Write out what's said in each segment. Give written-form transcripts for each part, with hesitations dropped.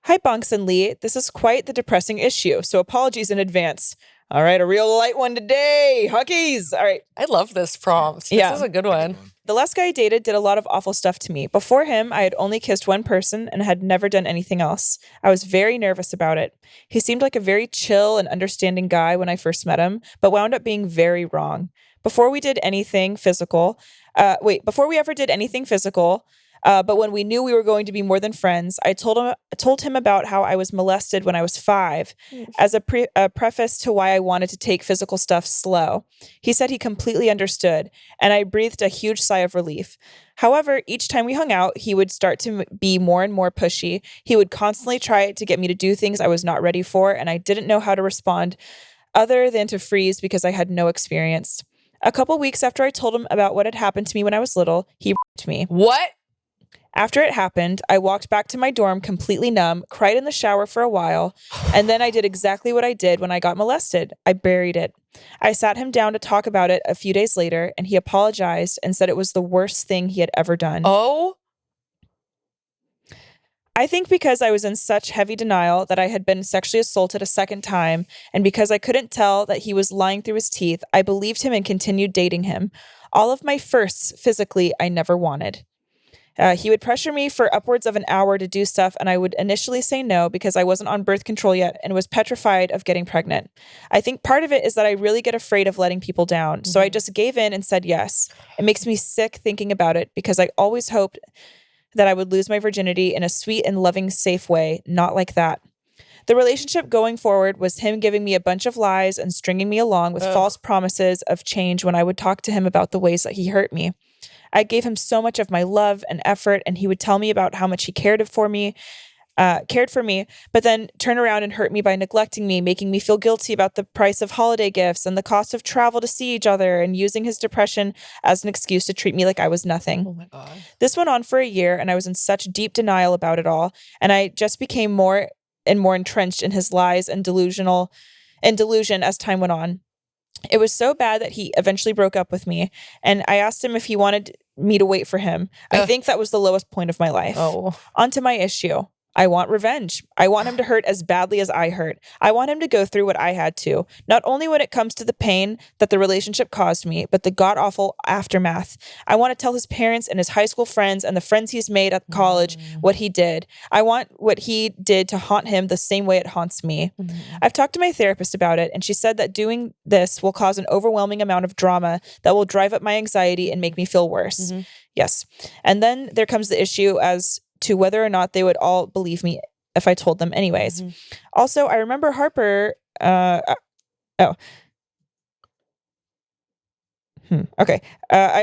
Hi, Bonks and Lee. This is quite the depressing issue, so apologies in advance. All right, a real light one today. Huggies. All right. I love this prompt. Yeah. This is a good one. The last guy I dated did a lot of awful stuff to me. Before him, I had only kissed one person and had never done anything else. I was very nervous about it. He seemed like a very chill and understanding guy when I first met him, but wound up being very wrong. Before we did anything physical, before we ever did anything physical, but when we knew we were going to be more than friends, I told him about how I was molested when I was 5, as a preface to why I wanted to take physical stuff slow. He said he completely understood, and I breathed a huge sigh of relief. However, each time we hung out, he would start to be more and more pushy. He would constantly try to get me to do things I was not ready for, and I didn't know how to respond other than to freeze because I had no experience. A couple weeks after I told him about what had happened to me when I was little, he raped me. What? After it happened, I walked back to my dorm completely numb, cried in the shower for a while, and then I did exactly what I did when I got molested. I buried it. I sat him down to talk about it a few days later, and he apologized and said it was the worst thing he had ever done. Oh? I think because I was in such heavy denial that I had been sexually assaulted a second time, and because I couldn't tell that he was lying through his teeth, I believed him and continued dating him. All of my firsts physically I never wanted. He would pressure me for upwards of an hour to do stuff, and I would initially say no because I wasn't on birth control yet and was petrified of getting pregnant. I think part of it is that I really get afraid of letting people down, so I just gave in and said yes. It makes me sick thinking about it because I always hoped that I would lose my virginity in a sweet and loving, safe way, not like that. The relationship going forward was him giving me a bunch of lies and stringing me along with false promises of change when I would talk to him about the ways that he hurt me. I gave him so much of my love and effort, and he would tell me about how much he cared for me, but then turn around and hurt me by neglecting me, making me feel guilty about the price of holiday gifts and the cost of travel to see each other, and using his depression as an excuse to treat me like I was nothing. Oh my God. This went on for a year, and I was in such deep denial about it all, and I just became more and more entrenched in his lies and delusion as time went on. It was so bad that he eventually broke up with me, and I asked him if he wanted me to wait for him. I think that was the lowest point of my life. Oh. On to my issue. I want revenge. I want him to hurt as badly as I hurt. I want him to go through what I had to, not only when it comes to the pain that the relationship caused me, but the god-awful aftermath. I want to tell his parents and his high school friends and the friends he's made at college what he did. I want what he did to haunt him the same way it haunts me. I've talked to my therapist about it, and she said that doing this will cause an overwhelming amount of drama that will drive up my anxiety and make me feel worse. Yes. And then there comes the issue as to whether or not they would all believe me if I told them anyways. Also, I remember Harper, I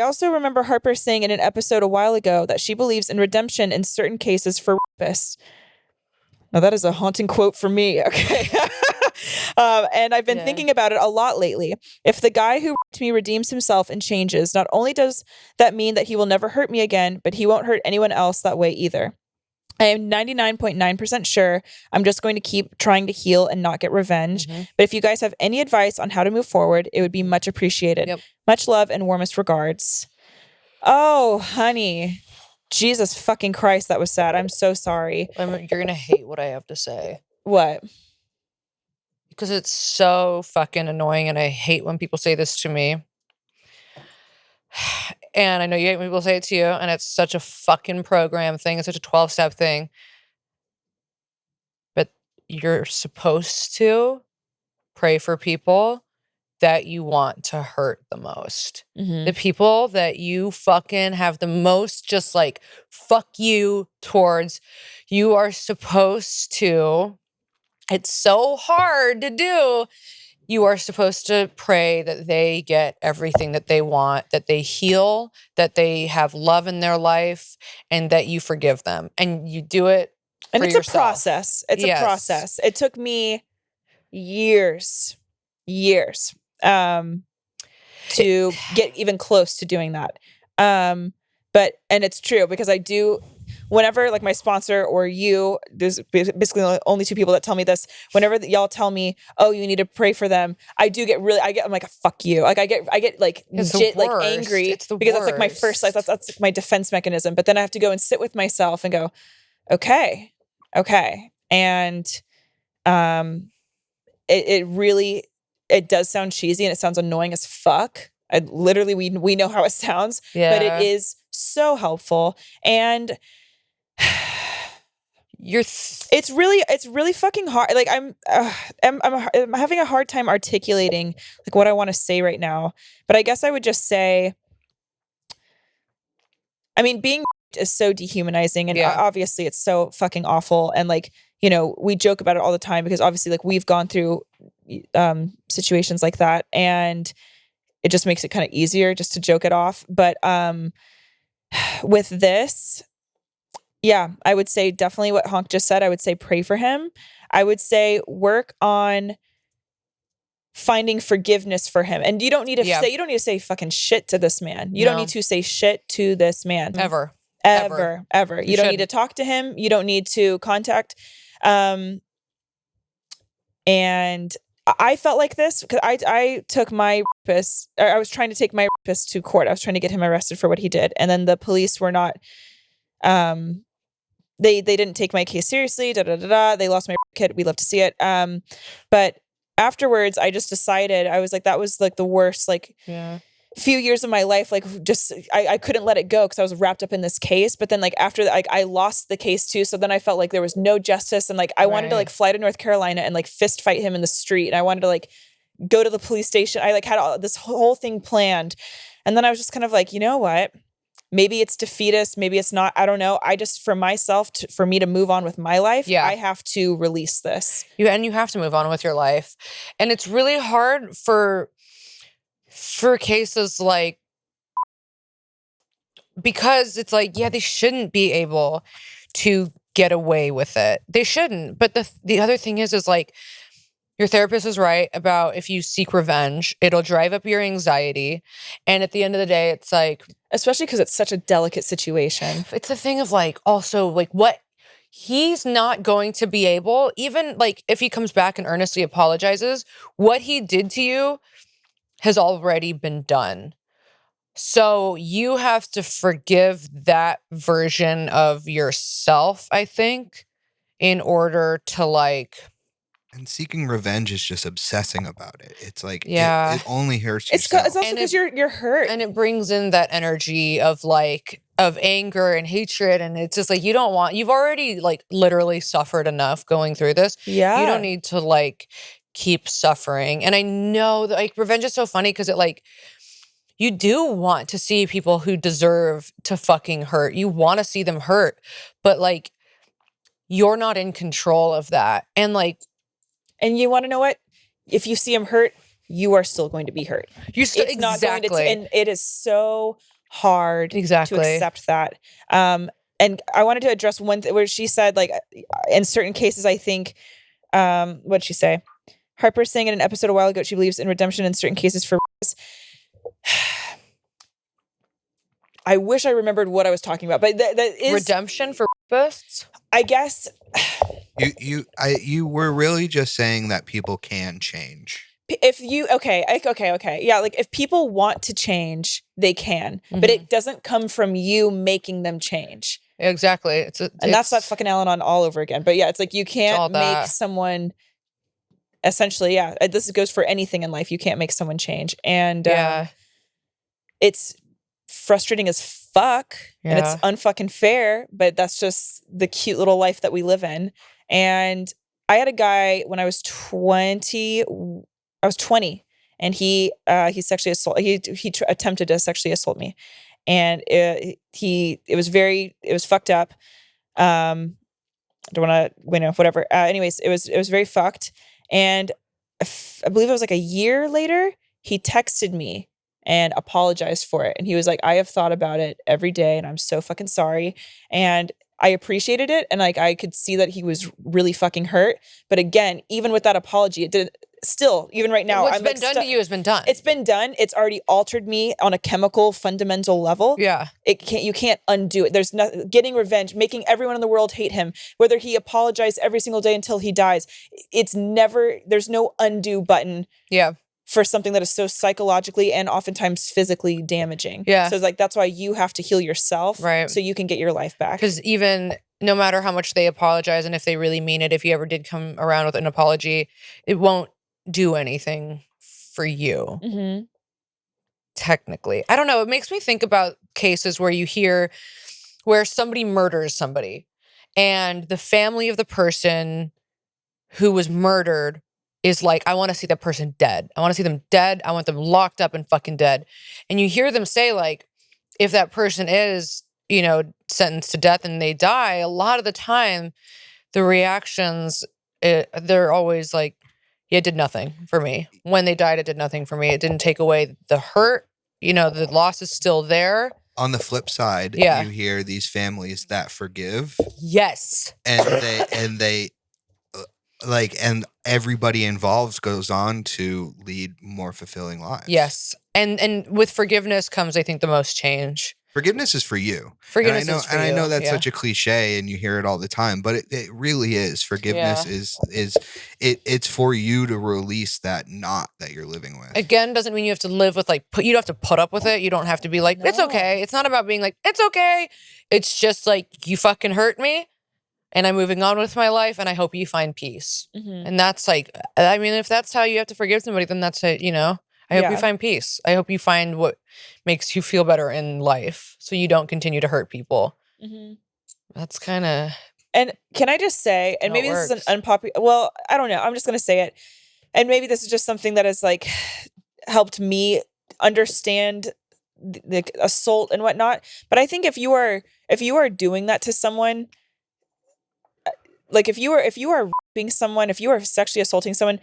also remember Harper saying in an episode a while ago that she believes in redemption in certain cases for rapists. Now that is a haunting quote for me. Okay. And I've been thinking about it a lot lately. If the guy who raped me redeems himself and changes, not only does that mean that he will never hurt me again, but he won't hurt anyone else that way either. I am 99.9% sure I'm just going to keep trying to heal and not get revenge. But if you guys have any advice on how to move forward, it would be much appreciated. Much love and warmest regards. Oh, honey. Jesus fucking Christ, that was sad. I'm so sorry. You're going to hate what I have to say. What? Because it's so fucking annoying, and I hate when people say this to me. And I know you hate when people say it to you, and it's such a fucking program thing. It's such a 12-step thing. But you're supposed to pray for people that you want to hurt the most. The people that you fucking have the most just like fuck you towards, you are supposed to, it's so hard to do. You are supposed to pray that they get everything that they want, that they heal, that they have love in their life, and that you forgive them. And you do it for and it's yourself. A process. It's a process. It took me years to get even close to doing that. And it's true because I do, whenever like my sponsor or you, there's basically only two people that tell me this. Whenever y'all tell me, "Oh, you need to pray for them," I'm like, "Fuck you!" Like I get like legit like angry because that's like my first like that's like my defense mechanism. But then I have to go and sit with myself and go, okay, And it really, it does sound cheesy and it sounds annoying as fuck. Literally, we know how it sounds, but it is so helpful. And it's really fucking hard. Like I'm having a hard time articulating like what I want to say right now. But I guess I would just say, I mean, being is so dehumanizing, and obviously it's so fucking awful. And like, you know, we joke about it all the time because obviously like we've gone through situations like that, and it just makes it kind of easier just to joke it off. But with this, yeah, I would say definitely what Honk just said. I would say pray for him. I would say work on finding forgiveness for him. And you don't need to say fucking shit to this man. You don't need to say shit to this man. Ever. You don't need to talk to him. You don't need to contact. And I felt like this because I took my rapist, or I was trying to take my rapist to court. I was trying to get him arrested for what he did. And then the police were not, they didn't take my case seriously. They lost my kid. We love to see it. But afterwards, I just decided, I was like, that was like the worst, like few years of my life. Like just, I couldn't let it go because I was wrapped up in this case. But then like after that, like I lost the case too. So then I felt like there was no justice. And like, I wanted to like fly to North Carolina and like fist fight him in the street. And I wanted to like go to the police station. I like had this whole thing planned. And then I was just kind of like, you know what? Maybe it's defeatist. Maybe it's not. I don't know. I just, for myself, for me to move on with my life, I have to release this. You have to move on with your life. And it's really hard for cases like, because it's like, yeah, they shouldn't be able to get away with it. They shouldn't. But the other thing is like, your therapist is right about if you seek revenge, it'll drive up your anxiety. And at the end of the day, it's like, especially because it's such a delicate situation. It's a thing of like, also like what he's not going to be able, even like if he comes back and earnestly apologizes, what he did to you has already been done. So you have to forgive that version of yourself, I think, in order to like. And seeking revenge is just obsessing about it. It's like, it only hurts yourself. It's also because you're hurt. And it brings in that energy of like, of anger and hatred. And it's just like, you've already like literally suffered enough going through this. Yeah. You don't need to like keep suffering. And I know that like revenge is so funny because it like, you do want to see people who deserve to fucking hurt. You want to see them hurt, but like, you're not in control of that. And like, and you want to know what? If you see him hurt, you are still going to be hurt. It's not going to, and it is so hard to accept that. And I wanted to address one where she said, like, in certain cases, I think, what'd she say? Harper saying in an episode a while ago, she believes in redemption in certain cases for. I wish I remembered what I was talking about, but that is redemption for rapists. I guess. You were really just saying that people can change. If you okay, yeah, like if people want to change, they can, but it doesn't come from you making them change. Exactly, and that's that fucking Al-Anon all over again. But yeah, it's like you can't make someone. Essentially, yeah, this goes for anything in life. You can't make someone change, and it's frustrating as fuck, and it's unfucking fair. But that's just the cute little life that we live in. And I had a guy when I was 20. I was 20, and he sexually assaulted. He attempted to sexually assault me, and it was fucked up. I don't want to, whatever. Anyways, it was very fucked. And I believe it was like a year later, he texted me and apologized for it. And he was like, I have thought about it every day, and I'm so fucking sorry. And I appreciated it. And like, I could see that he was really fucking hurt. But again, even with that apology, it did still, even right now, what's been done to you has been done. It's been done. It's already altered me on a chemical fundamental level. Yeah. You can't undo it. There's no getting revenge, making everyone in the world hate him, whether he apologized every single day until he dies. There's no undo button. Yeah. For something that is so psychologically and oftentimes physically damaging. Yeah. So it's like, that's why you have to heal yourself. Right. So you can get your life back. Because even no matter how much they apologize and if they really mean it, if you ever did come around with an apology, it won't do anything for you. Mm-hmm. Technically. I don't know. It makes me think about cases where you hear where somebody murders somebody and the family of the person who was murdered is like, I want to see that person dead. I want to see them dead. I want them locked up and fucking dead. And you hear them say, like, if that person is, sentenced to death and they die, a lot of the time, the reactions, they're always like, yeah, it did nothing for me. When they died, it did nothing for me. It didn't take away the hurt. The loss is still there. On the flip side, you hear these families that forgive. Yes. And they and everybody involved goes on to lead more fulfilling lives. Yes. And with forgiveness comes, I think, the most change. Forgiveness is for you. Forgiveness is for you. And I know that's such a cliche and you hear it all the time, but it really is. Forgiveness it's for you to release that knot that you're living with. Again, doesn't mean you have to live with you don't have to put up with it. You don't have to be like, it's okay. It's not about being like, it's okay. It's just like, you fucking hurt me and I'm moving on with my life and I hope you find peace. Mm-hmm. And that's if that's how you have to forgive somebody, then that's it, I hope you find peace. I hope you find what makes you feel better in life so you don't continue to hurt people. Mm-hmm. That's kind of... And can I just say, and maybe this is an unpopular... Well, I don't know. I'm just going to say it. And maybe this is just something that has helped me understand the assault and whatnot. But I think if you are doing that to someone, if you are raping someone, if you are sexually assaulting someone...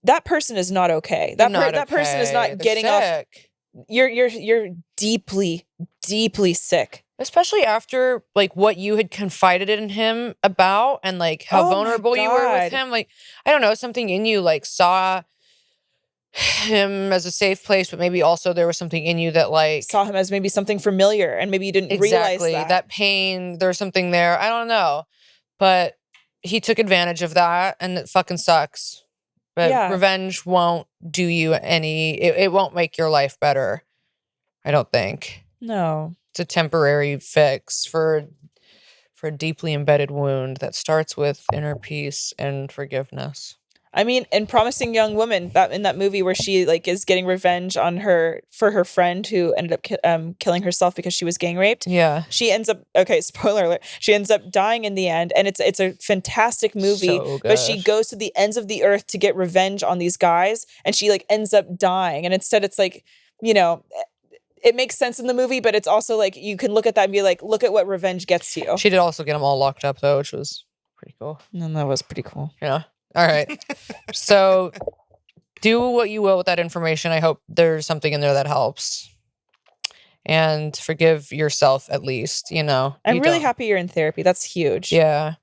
that person is not okay. That person is not getting off. You're deeply, deeply sick. Especially after what you had confided in him about and how vulnerable you were with him. I don't know, something in you saw him as a safe place, but maybe also there was something in you that saw him as maybe something familiar and maybe you didn't realize that pain, there's something there. I don't know. But he took advantage of that and it fucking sucks. But revenge won't do you it won't make your life better. I don't think. No. It's a temporary fix for a deeply embedded wound that starts with inner peace and forgiveness. I mean, in Promising Young Woman, that in that movie where she is getting revenge on her friend who ended up killing herself because she was gang raped. Yeah, she ends up spoiler alert. She ends up dying in the end, and it's a fantastic movie. So good. But she goes to the ends of the earth to get revenge on these guys, and she ends up dying. And instead, it's it makes sense in the movie, but it's also you can look at that and be like, look at what revenge gets you. She did also get them all locked up though, which was pretty cool. And that was pretty cool. Yeah. All right. So do what you will with that information. I hope there's something in there that helps. And forgive yourself at least, I'm really happy you're in therapy. That's huge. Yeah.